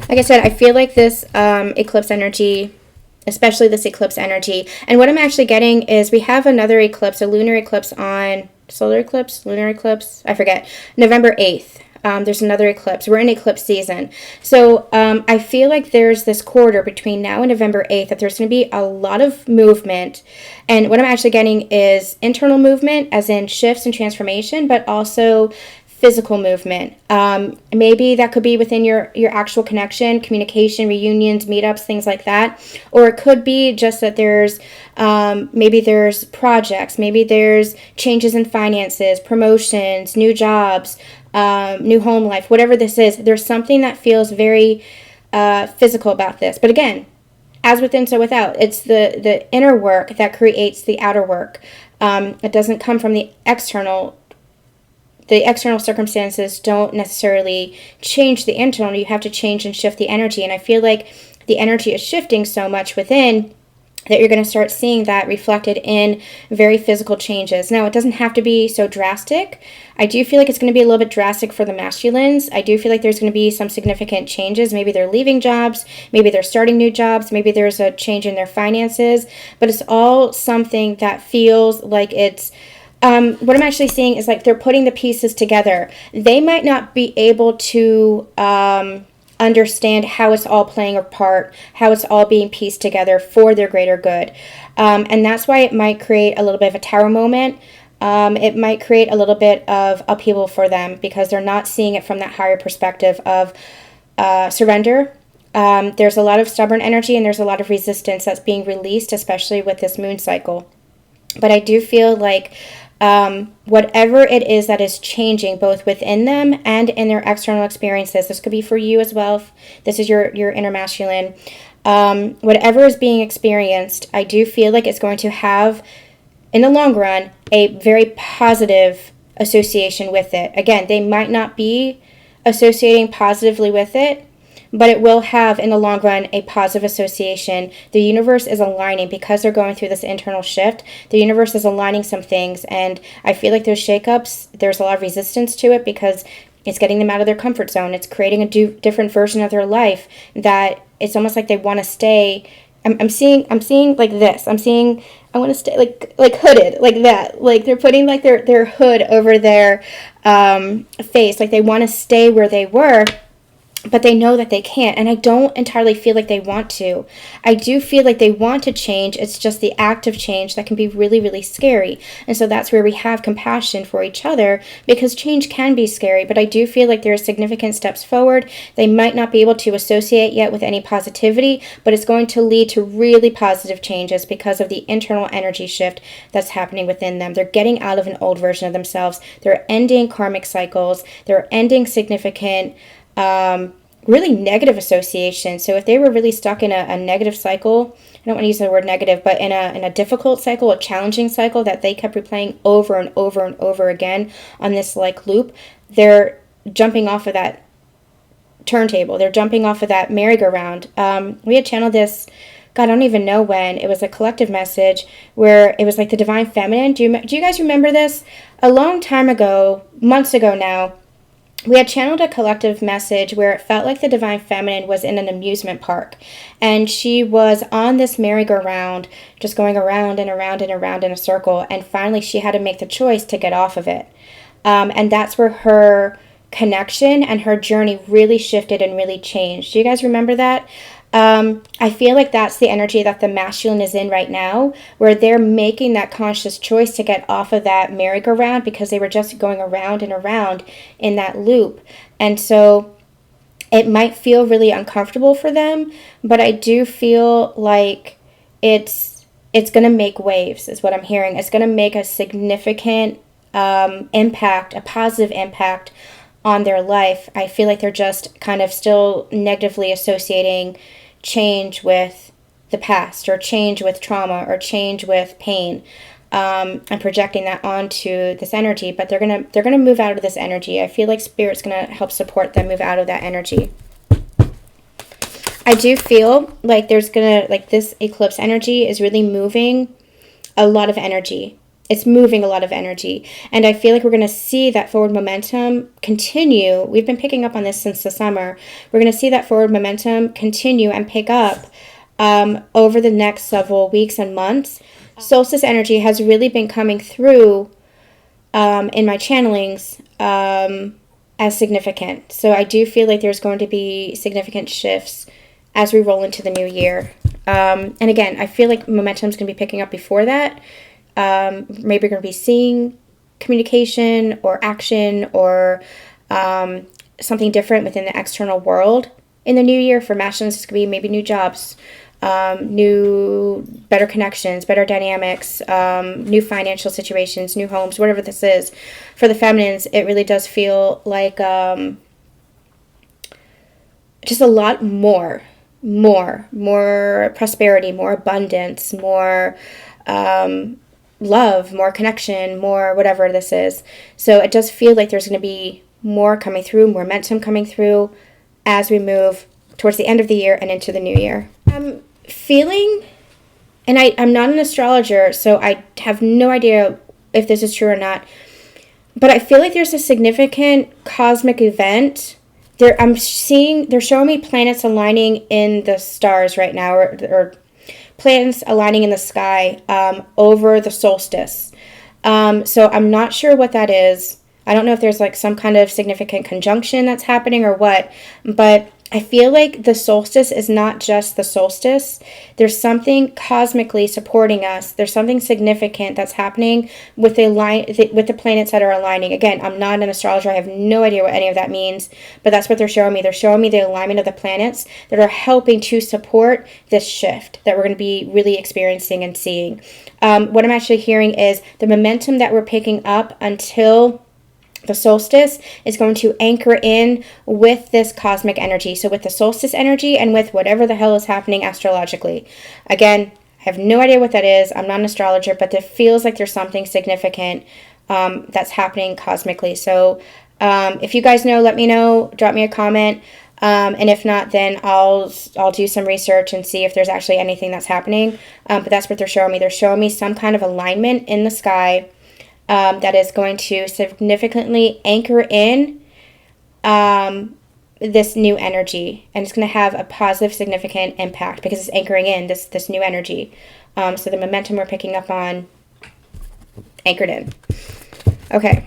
Like I said, I feel like this eclipse energy, especially this eclipse energy, and what I'm actually getting is we have another eclipse, a lunar eclipse on, solar eclipse, lunar eclipse, I forget, November 8th. There's another eclipse. We're in eclipse season. So I feel like there's this quarter between now and November 8th that there's going to be a lot of movement. And what I'm actually getting is internal movement, as in shifts and transformation, but also physical movement. Maybe that could be within your actual connection, communication, reunions, meetups, things like that. Or it could be just that there's maybe there's projects, maybe there's changes in finances, promotions, new jobs, new home life, whatever this is. There's something that feels very physical about this. But again, as within, so without. It's the inner work that creates the outer work. It doesn't come from the external. The external circumstances don't necessarily change the internal. You have to change and shift the energy. And I feel like the energy is shifting so much within that you're going to start seeing that reflected in very physical changes. Now, it doesn't have to be so drastic. I do feel like it's going to be a little bit drastic for the masculines. I do feel like there's going to be some significant changes. Maybe they're leaving jobs. Maybe they're starting new jobs. Maybe there's a change in their finances. But it's all something that feels like it's what I'm actually seeing is like they're putting the pieces together. They might not be able to understand how it's all playing a part, how it's all being pieced together for their greater good. And that's why it might create a little bit of a tower moment. It might create a little bit of upheaval for them because they're not seeing it from that higher perspective of surrender. There's a lot of stubborn energy and there's a lot of resistance that's being released, especially with this moon cycle. But I do feel like whatever it is that is changing both within them and in their external experiences, this could be for you as well, if this is your inner masculine, whatever is being experienced, I do feel like it's going to have, in the long run, a very positive association with it. Again, they might not be associating positively with it, but it will have, in the long run, a positive association. The universe is aligning because they're going through this internal shift. The universe is aligning some things, and I feel like those shakeups, there's a lot of resistance to it because it's getting them out of their comfort zone. It's creating a different version of their life that it's almost like they want to stay. I'm seeing like this. I'm seeing I want to stay like hooded like that. Like they're putting like their hood over their face. Like they want to stay where they were, but they know that they can't, and I don't entirely feel like they want to. I do feel like they want to change. It's just the act of change that can be really, really scary. And so that's where we have compassion for each other, because change can be scary, but I do feel like there are significant steps forward. They might not be able to associate yet with any positivity, but it's going to lead to really positive changes because of the internal energy shift that's happening within them. They're getting out of an old version of themselves. They're ending karmic cycles. They're ending significant really negative association. So if they were really stuck in a negative cycle, I don't want to use the word negative, but in a difficult cycle, a challenging cycle that they kept replaying over and over and over again on this like loop, they're jumping off of that turntable. They're jumping off of that merry-go-round. We had channeled this, God, I don't even know when. It was a collective message where it was like the divine feminine. Do you guys remember this? A long time ago, months ago now, we had channeled a collective message where it felt like the divine feminine was in an amusement park, and she was on this merry-go-round, just going around and around and around in a circle, and finally she had to make the choice to get off of it. And that's where her connection and her journey really shifted and really changed. Do you guys remember that? I feel like that's the energy that the masculine is in right now, where they're making that conscious choice to get off of that merry-go-round because they were just going around and around in that loop. And so it might feel really uncomfortable for them, but I do feel like it's going to make waves, is what I'm hearing. It's going to make a significant impact, a positive impact on their life. I feel like they're just kind of still negatively associating change with the past, or change with trauma, or change with pain, and projecting that onto this energy. But they're gonna move out of this energy. I feel like Spirit's gonna help support them move out of that energy. I do feel like there's gonna, like, this eclipse energy is really moving a lot of energy. It's moving a lot of energy. And I feel like we're going to see that forward momentum continue. We've been picking up on this since the summer. We're going to see that forward momentum continue and pick up over the next several weeks and months. Solstice energy has really been coming through in my channelings as significant. So I do feel like there's going to be significant shifts as we roll into the new year. And again, I feel like momentum's going to be picking up before that. Maybe we're going to be seeing communication or action or something different within the external world in the new year. For masculines, it's going to be maybe new jobs, new, better connections, better dynamics, new financial situations, new homes, whatever this is. For the feminines, it really does feel like just a lot more prosperity, more abundance, more love, more connection, more whatever this is. So it does feel like there's going to be more coming through, more momentum coming through as we move towards the end of the year and into the new year. I'm feeling, and I'm not an astrologer, so I have no idea if this is true or not, but I feel like there's a significant cosmic event. They're showing me planets aligning in the stars right now, or planets aligning in the sky over the solstice. So I'm not sure what that is. I don't know if there's like some kind of significant conjunction that's happening or what, but I feel like the solstice is not just the solstice. There's something cosmically supporting us. There's something significant that's happening with the planets that are aligning. Again, I'm not an astrologer. I have no idea what any of that means, but that's what they're showing me. They're showing me the alignment of the planets that are helping to support this shift that we're going to be really experiencing and seeing. What I'm actually hearing is the momentum that we're picking up until the solstice is going to anchor in with this cosmic energy. So with the solstice energy and with whatever the hell is happening astrologically. Again, I have no idea what that is. I'm not an astrologer, but it feels like there's something significant that's happening cosmically. So if you guys know, let me know. Drop me a comment. And if not, then I'll do some research and see if there's actually anything that's happening. But that's what they're showing me. They're showing me some kind of alignment in the sky that is going to significantly anchor in this new energy, and it's going to have a positive, significant impact because it's anchoring in this new energy. So the momentum we're picking up on anchored in. Okay,